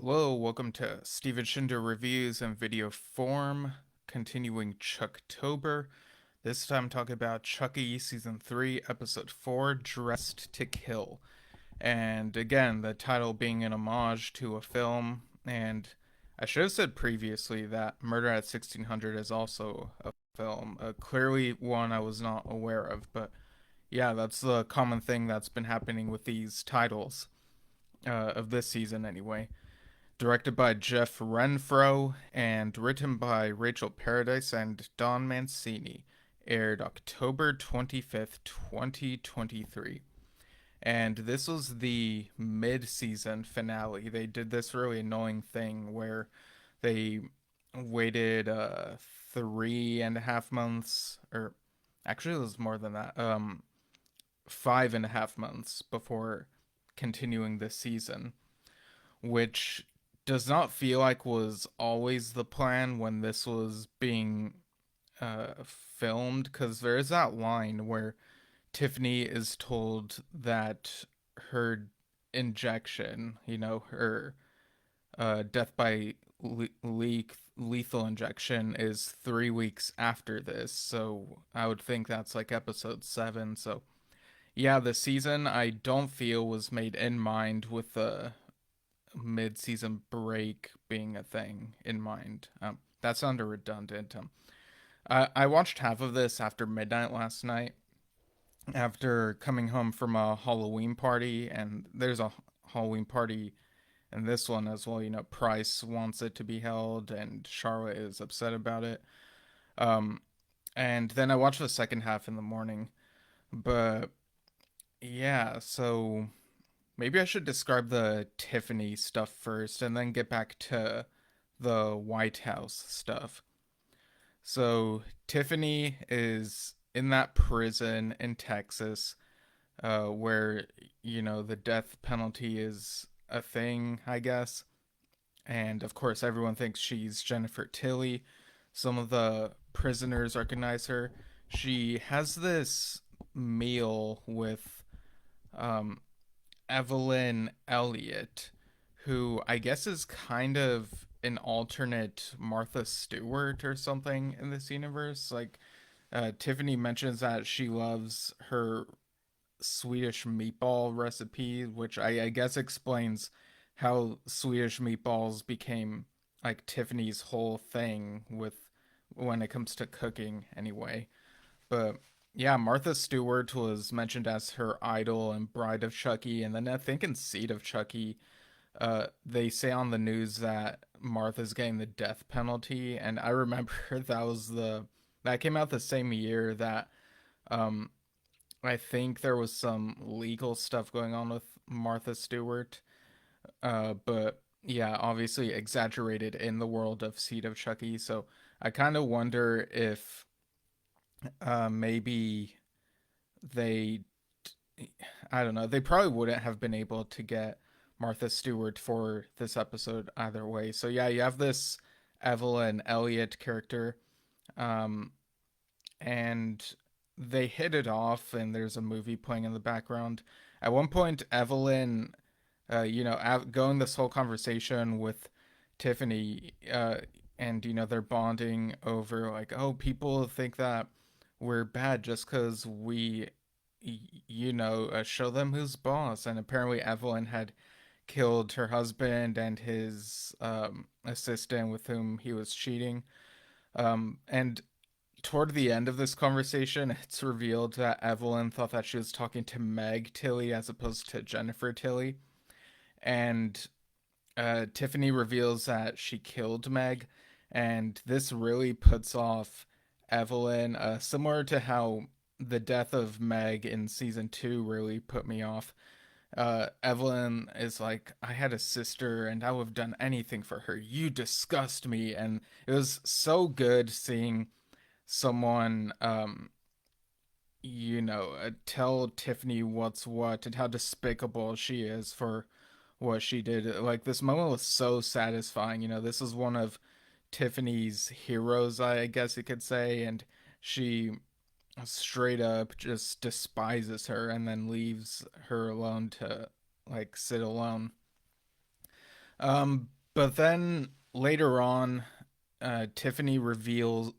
Hello, welcome to Steven Shinder Reviews in video form, continuing Chucktober. This time talking about Chucky Season 3, Episode 4, Dressed to Kill. And again, the title being an homage to a film, and I should have said previously that Murder at 1600 is also a film, clearly one I was not aware of, but yeah, that's the common thing that's been happening with these titles, of this season anyway. Directed by Jeff Renfro and written by Rachel Paradise and Don Mancini. Aired October 25th, 2023. And this was the mid-season finale. They did this really annoying thing where they waited 3.5 months, or actually it was more than that, 5.5 months before continuing this season, which does not feel like was always the plan when this was being filmed, because there is that line where Tiffany is told that her injection, her death by lethal injection is 3 weeks after this. So I would think that's like episode 7. So yeah, the season I don't feel was made in mind with the mid-season break being a thing in mind. That sounded redundant. I watched half of this after midnight last night, after coming home from a Halloween party, and there's a Halloween party in this one as well. Price wants it to be held, and Charlotte is upset about it. Um, and then I watched the second half in the morning. But yeah, so maybe I should describe the Tiffany stuff first and then get back to the White House stuff. So, Tiffany is in that prison in Texas, where, the death penalty is a thing, I guess. And of course, everyone thinks she's Jennifer Tilly. Some of the prisoners recognize her. She has this meal with um, Evelyn Elliott, who I guess is kind of an alternate Martha Stewart or something in this universe. Like, Tiffany mentions that she loves her Swedish meatball recipe, which I guess explains how Swedish meatballs became like Tiffany's whole thing with when it comes to cooking anyway. But yeah, Martha Stewart was mentioned as her idol and Bride of Chucky, and then I think in Seed of Chucky, they say on the news that Martha's getting the death penalty, and I remember that came out the same year that um I think there was some legal stuff going on with Martha Stewart, but yeah, obviously exaggerated in the world of Seed of Chucky. So I kind of wonder if maybe they I don't know. They probably wouldn't have been able to get Martha Stewart for this episode either way. So yeah, you have this Evelyn Elliott character, um, and they hit it off. And there's a movie playing in the background. At one point, Evelyn, going this whole conversation with Tiffany, and they're bonding over like, oh, people think that we're bad just because we show them who's boss. And apparently, Evelyn had killed her husband and his assistant with whom he was cheating. And toward the end of this conversation, it's revealed that Evelyn thought that she was talking to Meg Tilly as opposed to Jennifer Tilly. And Tiffany reveals that she killed Meg. And this really puts off Evelyn, similar to how the death of Meg in season 2 really put me off. Evelyn is like, I had a sister and I would have done anything for her. You disgust me. And it was so good seeing someone, tell Tiffany what's what and how despicable she is for what she did. Like, this moment was so satisfying. This is one of Tiffany's heroes, I guess you could say. And she straight up just despises her and then leaves her alone to like sit alone. But then later on, Tiffany receives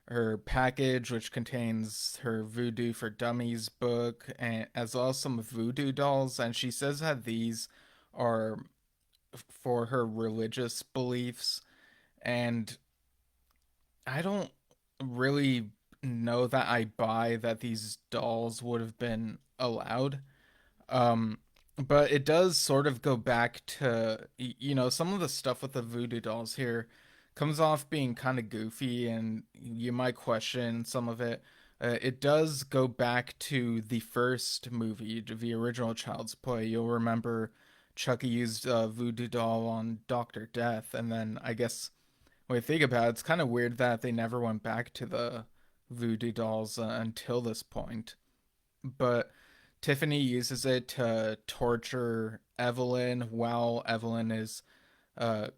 her package, which contains her Voodoo for Dummies book, and as well as some voodoo dolls. And she says that these are for her religious beliefs. And I don't really know that I buy that these dolls would have been allowed. Um, but it does sort of go back to, some of the stuff with the voodoo dolls here comes off being kind of goofy, and you might question some of it. It does go back to the first movie, the original Child's Play. You'll remember Chucky used a voodoo doll on Dr. Death, and then I guess when you think about it, it's kind of weird that they never went back to the voodoo dolls until this point. But Tiffany uses it to torture Evelyn while Evelyn is uh,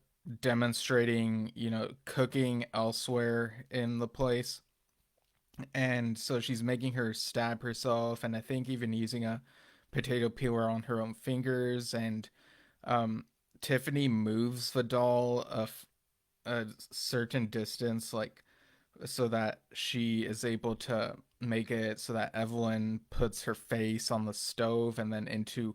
demonstrating, cooking elsewhere in the place. And so she's making her stab herself, and I think even using a potato peeler on her own fingers. And um, Tiffany moves the doll a certain distance, like so that she is able to make it so that Evelyn puts her face on the stove and then into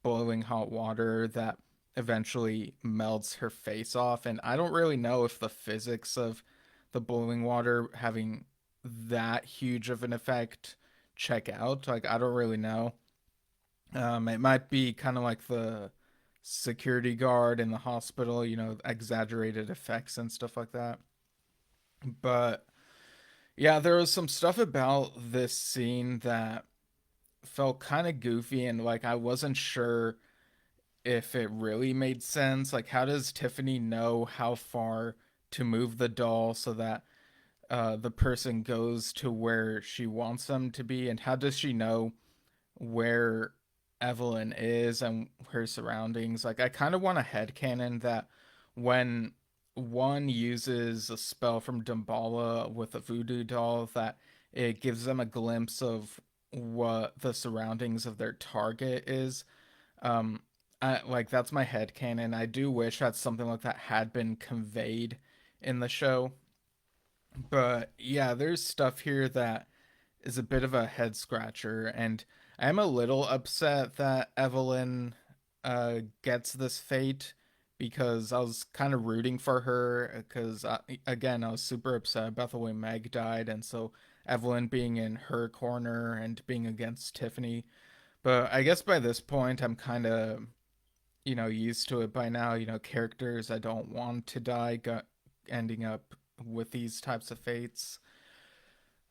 boiling hot water that eventually melts her face off. And I don't really know if the physics of the boiling water having that huge of an effect check out. Like, I don't really know. It might be kind of like the security guard in the hospital, exaggerated effects and stuff like that. But yeah, there was some stuff about this scene that felt kind of goofy, and like I wasn't sure if it really made sense. Like, how does Tiffany know how far to move the doll so that the person goes to where she wants them to be? And how does she know where Evelyn is and her surroundings? Like, I kind of want a headcanon that when one uses a spell from Damballa with a voodoo doll, that it gives them a glimpse of what the surroundings of their target is. Um, like, that's my headcanon. I do wish that something like that had been conveyed in the show. But yeah, there's stuff here that is a bit of a head scratcher, and I'm a little upset that Evelyn gets this fate because I was kind of rooting for her because again I was super upset about the way Meg died, and so Evelyn being in her corner and being against Tiffany. But I guess by this point I'm kind of used to it by now. Characters I don't want to die ending up with these types of fates.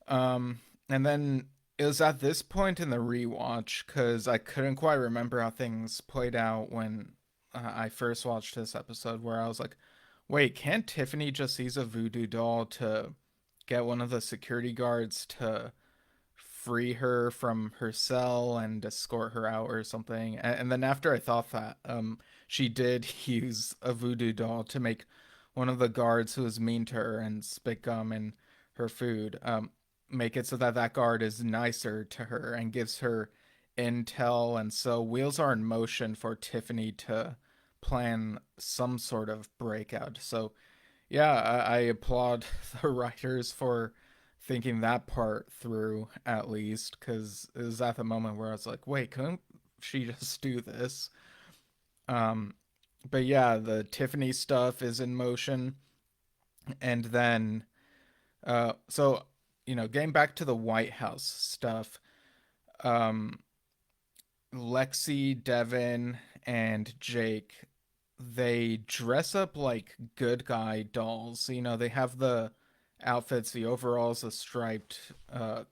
And then it was at this point in the rewatch because I couldn't quite remember how things played out when I first watched this episode, where I was like, wait, can't Tiffany just use a voodoo doll to get one of the security guards to free her from her cell and escort her out or something? And then after I thought that, she did use a voodoo doll to make one of the guards who was mean to her and spit gum in her food, make it so that that guard is nicer to her and gives her intel. And so wheels are in motion for Tiffany to plan some sort of breakout. So yeah, I applaud the writers for thinking that part through at least, because it was at the moment where I was like, wait, couldn't she just do this? Um, but yeah, the Tiffany stuff is in motion, and then so getting back to the White House stuff, um, Lexi, Devin, and Jake, they dress up like good guy dolls. They have the outfits, the overalls, the striped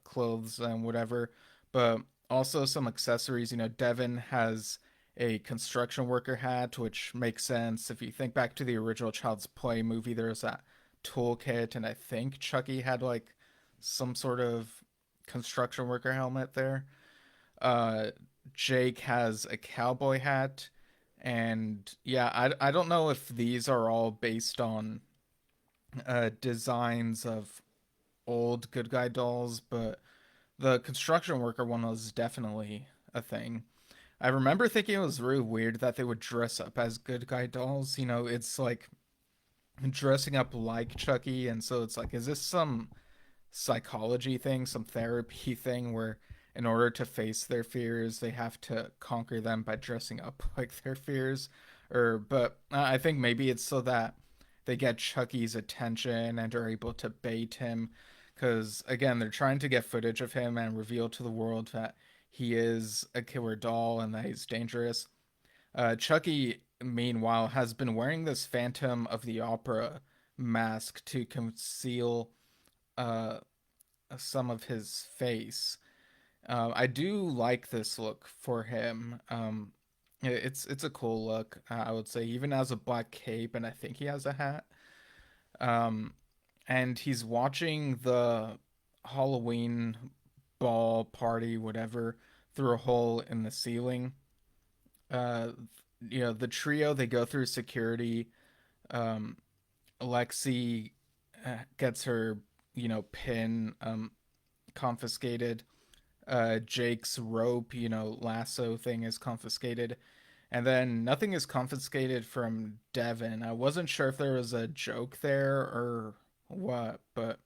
clothes, and whatever, but also some accessories. Devin has a construction worker hat, which makes sense. If you think back to the original Child's Play movie, there's that toolkit, and I think Chucky had like some sort of construction worker helmet there. Uh, Jake has a cowboy hat, and yeah, I don't know if these are all based on designs of old good guy dolls, but the construction worker one was definitely a thing. I remember thinking it was really weird that they would dress up as good guy dolls. You know, it's like dressing up like Chucky, and so it's like, is this some psychology thing, some therapy thing where in order to face their fears, they have to conquer them by dressing up like their fears? Or, but I think maybe it's so that they get Chucky's attention and are able to bait him. Because again, they're trying to get footage of him and reveal to the world that he is a killer doll and that he's dangerous. Chucky, meanwhile, has been wearing this Phantom of the Opera mask to conceal uh, some of his face. I do like this look for him. It's a cool look, I would say. Even has a black cape, and I think he has a hat. Um, and he's watching the Halloween ball party, whatever, through a hole in the ceiling. Uh, the trio, they go through security. Um, Lexi gets her, pin confiscated. Jake's rope, lasso thing is confiscated. And then nothing is confiscated from Devin. I wasn't sure if there was a joke there or what, but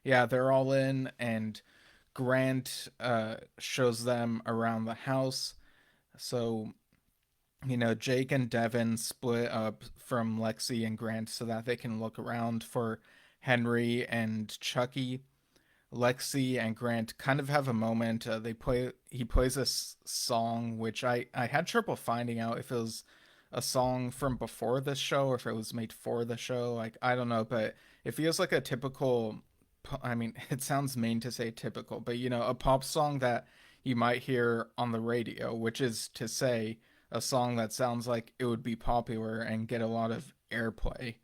yeah, they're all in, and Grant shows them around the house. So, Jake and Devin split up from Lexi and Grant so that they can look around for Henry and Chucky. Lexi and Grant kind of have a moment. He plays this song, which I had trouble finding out if it was a song from before this show or if it was made for the show. Like, I don't know, but it feels like a typical. I mean, it sounds mean to say typical, but a pop song that you might hear on the radio, which is to say a song that sounds like it would be popular and get a lot of airplay.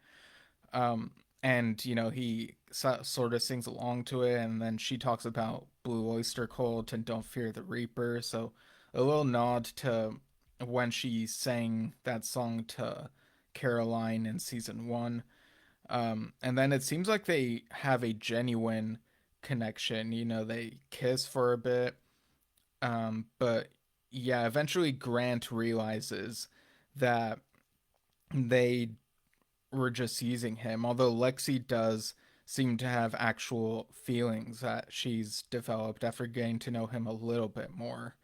Um, and he sort of sings along to it, and then she talks about Blue Oyster Cult and Don't Fear the Reaper. So a little nod to when she sang that song to Caroline in season one. And then it seems like they have a genuine connection. They kiss for a bit, but yeah, eventually Grant realizes that they were just using him, although Lexi does seem to have actual feelings that she's developed after getting to know him a little bit more.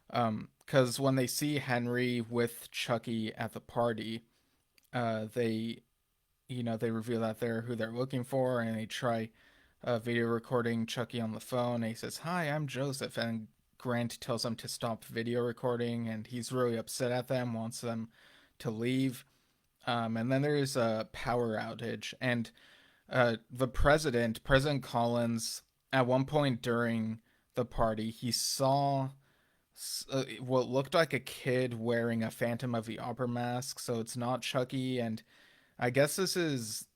Because when they see Henry with Chucky at the party, they they reveal that they're who they're looking for, and they try video recording Chucky on the phone. And he says, "Hi, I'm Joseph," and Grant tells him to stop video recording, and he's really upset at them, wants them to leave. And then there's a power outage, and President Collins, at one point during the party, he saw what looked like a kid wearing a Phantom of the Opera mask. So it's not Chucky, and I guess this is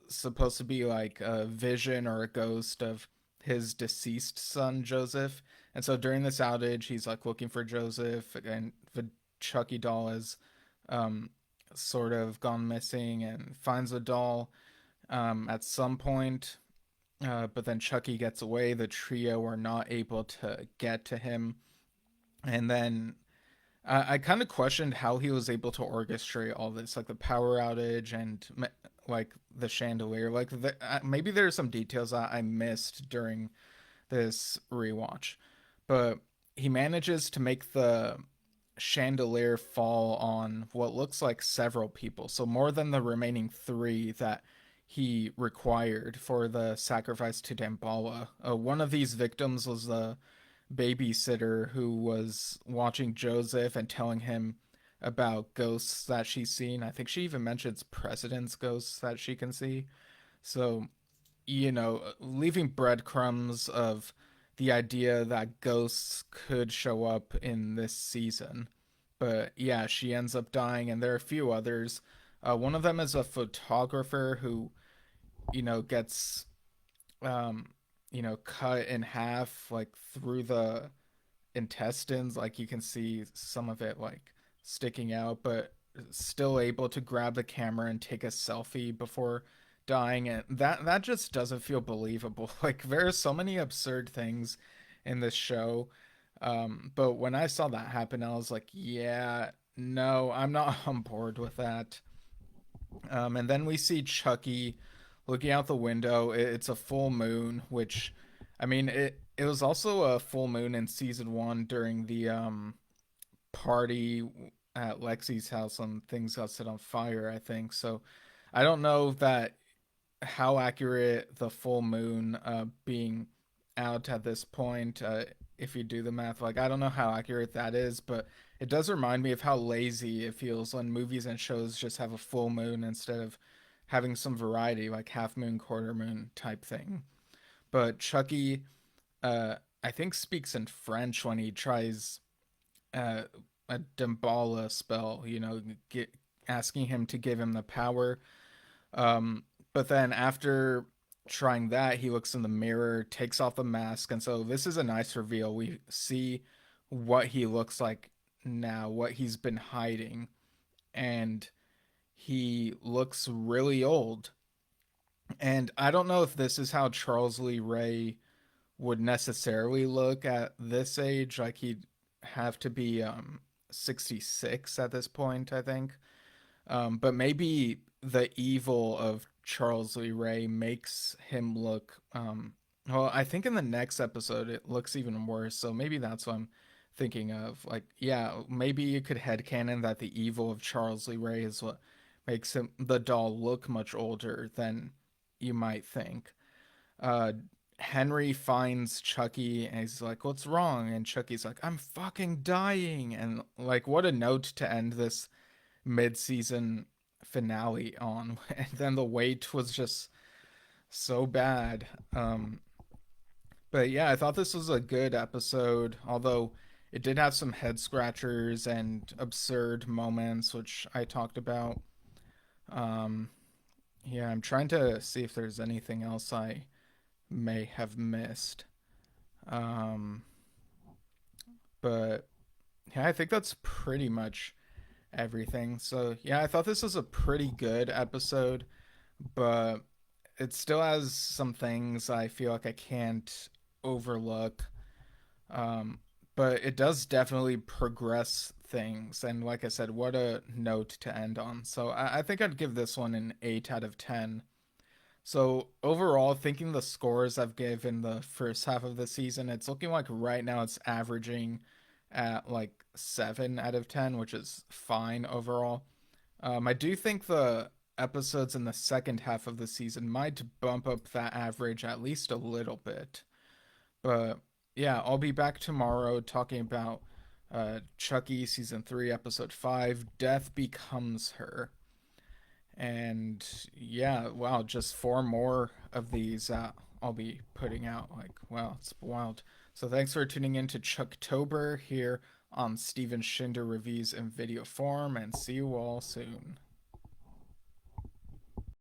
supposed to be like a vision or a ghost of his deceased son Joseph. And so during this outage, he's like looking for Joseph, and the Chucky doll is um, sort of gone missing, and finds the doll at some point. But then Chucky gets away. The trio are not able to get to him. And then I kind of questioned how he was able to orchestrate all this, like the power outage and like the chandelier. Like maybe there's some details that I missed during this rewatch, but he manages to make the chandelier fall on what looks like several people, so more than the remaining three that he required for the sacrifice to Damballa. One of these victims was the babysitter who was watching Joseph and telling him about ghosts that she's seen. I think she even mentions president's ghosts that she can see. So, leaving breadcrumbs of the idea that ghosts could show up in this season. But yeah, she ends up dying, and there are a few others. One of them is a photographer who, gets cut in half, like through the intestines. Like you can see some of it like sticking out, but still able to grab the camera and take a selfie before dying. And that just doesn't feel believable. Like there are so many absurd things in this show. But when I saw that happen, I was like, yeah, no, I'm not on board with that. And then we see Chucky looking out the window. It's a full moon, which, I mean, it was also a full moon in season one during the party at Lexi's house when things got set on fire, I think. So I don't know that how accurate the full moon being out at this point, if you do the math, like I don't know how accurate that is, but it does remind me of how lazy it feels when movies and shows just have a full moon instead of having some variety, like half moon, quarter moon type thing. But Chucky, uh, I think, speaks in French when he tries uh, a Damballa spell, asking him to give him the power. But then after trying that, he looks in the mirror, takes off the mask, and so this is a nice reveal. We see what he looks like now, what he's been hiding, and he looks really old. And I don't know if this is how Charles Lee Ray would necessarily look at this age. Like he'd have to be 66 at this point, I think. But maybe the evil of Charles Lee Ray makes him look. Well, I think in the next episode it looks even worse. So maybe that's what I'm thinking of. Like, yeah, maybe you could headcanon that the evil of Charles Lee Ray is what makes him the doll look much older than you might think. Uh, Henry finds Chucky and he's like, "What's wrong?" And Chucky's like, "I'm fucking dying." And like, what a note to end this mid-season finale on. And then the wait was just so bad. But yeah, I thought this was a good episode, although it did have some head scratchers and absurd moments, which I talked about. Um, yeah, I'm trying to see if there's anything else I may have missed. Um, but yeah, I think that's pretty much everything. So yeah, I thought this was a pretty good episode, but it still has some things I feel like I can't overlook. Um, but it does definitely progress things, and like I said, what a note to end on. So I think I'd give this one an 8 out of 10. So overall, thinking the scores I've given the first half of the season, it's looking like right now it's averaging at like 7 out of 10, which is fine overall. I do think the episodes in the second half of the season might bump up that average at least a little bit. But yeah, I'll be back tomorrow talking about Chucky season 3, episode 5, Death Becomes Her. And yeah, wow, just 4 more of these I'll be putting out. Like, wow, it's wild. So thanks for tuning in to Chucktober here on Steven Shinder Reviews in video form, and see you all soon.